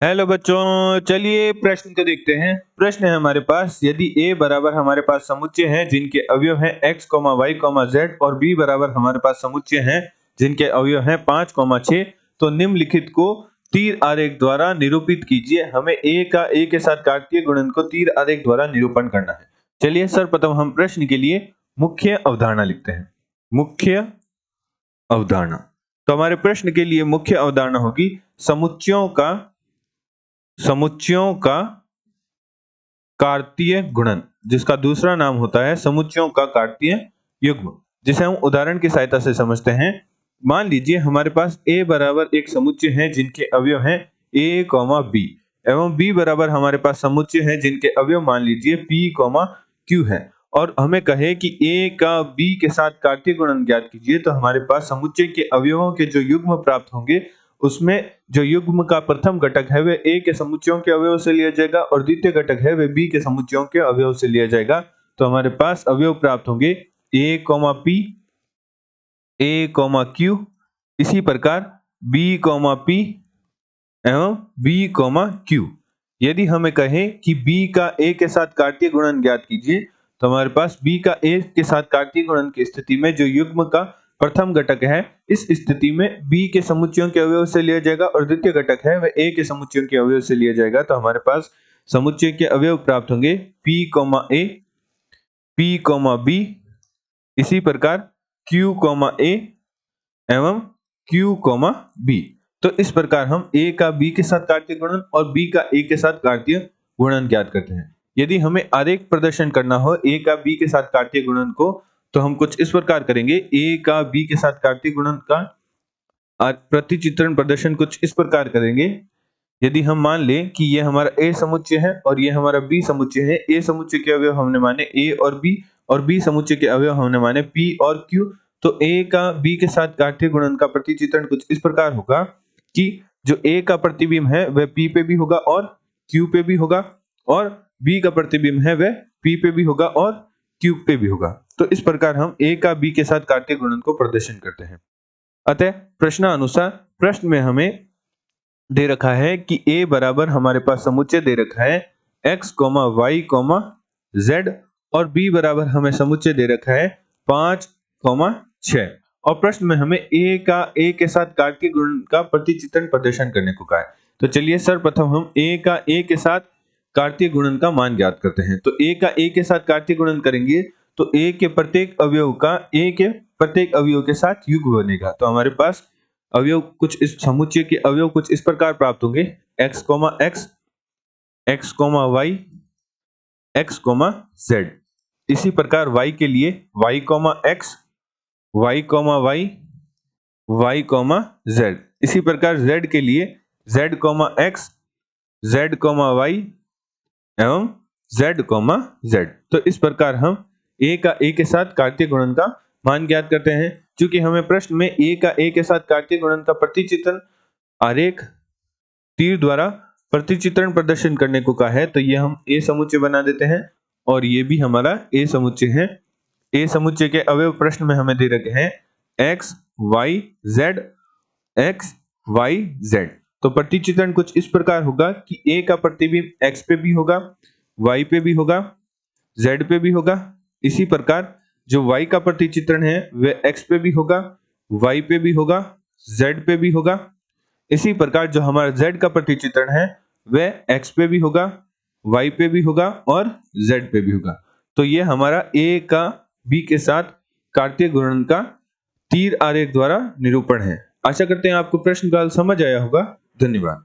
Hello बच्चों, चलिए प्रश्न को देखते हैं। प्रश्न है हमारे पास, यदि a बराबर हमारे पास समुच्चय है जिनके अवयव हैं x, y, z और b बराबर हमारे पास समुच्चय हैं जिनके अवयव हैं 5, 6, तो निम्नलिखित को तीर आरेख द्वारा निरूपित कीजिए। हमें a का a के साथ काटकीय गुणन को तीर आरेख द्वारा निरूपण करना है। चलिए सर्वप्रथम हम प्रश्न के लिए मुख्य अवधारणा लिखते हैं। मुख्य अवधारणा, तो हमारे प्रश्न के लिए मुख्य अवधारणा होगी समुच्चयों का कार्तीय गुणन, जिसका दूसरा नाम होता है समुच्चयों का कार्तीय युग्म, जिसे हम उदाहरण की सहायता से समझते हैं। मान लीजिए हमारे पास a बराबर एक समुच्चय है जिनके अवयव हैं a, b एवं b बराबर हमारे पास समुच्चय है जिनके अवयव मान लीजिए p, q है, और हमें कहे कि a का b के साथ कार्तीय गुणन ज्ञात कीजिए। तो हमारे पास समुच्चय के अवयवों के जो युग्म प्राप्त होंगे उसमें जो युग्म का प्रथम घटक है वह a के समुच्चयों के अवयव से लिया जाएगा और द्वितीय घटक है वह b के समुच्चयों के अवयव से लिया जाएगा। तो हमारे पास अवयव प्राप्त होंगे a, p, a, q, इसी प्रकार b, p एवं b, q। यदि हमें कहें कि b का a के साथ कार्तीय गुणन ज्ञात कीजिए, तो हमारे पास b का a के साथ कार्तीय गुणन की स्थिति में जो युग्म का प्रथम घटक है, इस स्थिति में b के समुच्चयों के अवयव से लिया जाएगा और द्वितीय घटक है वह a के समुच्चयों के अवयव से लिया जाएगा। तो हमारे पास समुच्चय के अवयव प्राप्त होंगे p, a, p, b, इसी प्रकार q, a एवं q, b। तो इस प्रकार हम a का b के साथ कार्तीय गुणन और b का a के साथ कार्तीय गुणन ज्ञात करते हैं। यदि हमें आरेख प्रदर्शन करना हो a का b के साथ कार्तीय गुणन को, तो हम कुछ इस प्रकार करेंगे। a का b के साथ कार्तीय गुणन का प्रतिचित्रण प्रदर्शन कुछ इस प्रकार करेंगे। यदि हम मान लें कि ये हमारा a समुच्चय है और ये हमारा b समुच्चय है, a समुच्चय के अवयव हमने माने a और b समुच्चय के अवयव हमने माने p और q, तो a का b के साथ कार्तीय गुणन का प्रतिचित्रण कुछ इस प्रकार होगा कि जो a का प्रतिबिंब है वह p पे भी होगा और q पे भी होगा, और b का प्रतिबिंब है वह p पे भी होगा और q पे भी होगा। तो इस प्रकार हम a का b के साथ कार्तीय गुणन को प्रदर्शन करते हैं। अतः प्रश्नानुसार प्रश्न में हमें दे रखा है कि a बराबर हमारे पास समुच्चय दे रखा है x, y, z और b बराबर हमें समुच्चय दे रखा है 5, 6 और प्रश्न में हमें a का a के साथ कार्तीय गुणन का प्रतिचित्रण प्रदर्शन करने को कहा है। तो चलिए सर्वप्रथम हम a का a के साथ कार्तीय गुणन का मान ज्ञात करते हैं। तो a का a के साथ कार्तीय गुणन करेंगे तो a के प्रत्येक अवयव का a के प्रत्येक अवयव के साथ युग्म बनेगा। तो हमारे पास अवयव कुछ इस समुच्चय के अवयव कुछ इस प्रकार प्राप्त होंगे x, x, x, y, x, z। इसी प्रकार y के लिए y, x, y, y, y, z। इसी प्रकार z के लिए z, x, z, y एवं z, z। तो इस प्रकार हम a का a के साथ कार्तीय गुणन का मान ज्ञात करते हैं। क्योंकि हमें प्रश्न में a का a के साथ कार्तीय गुणन का प्रतिचित्रण आरेख तीर द्वारा प्रतिचित्रण प्रदर्शन करने को कहा है, तो ये हम a समुच्चय बना देते हैं और ये भी हमारा a समुच्चय है। a समुच्चय के अवयव प्रश्न में हमें दे रखे हैं x, y, z, x, y, z। तो प्रतिचित्रण कुछ इस प्रकार होगा कि a का प्रतिबिंब x पे भी होगा, y पे भी होगा, z पे भी होगा। इसी प्रकार जो y का प्रतिचित्रण है वह x पे भी होगा, y पे भी होगा, z पे भी होगा। इसी प्रकार जो हमारा z का प्रतिचित्रण है वह x पे भी होगा, y पे भी होगा और z पे भी होगा। तो ये हमारा a का b के साथ कार्तीय गुणन का तीर आरेख द्वारा निरूपण है। आशा करते हैं आपको प्रश्न का समझ आया होगा। धन्यवाद।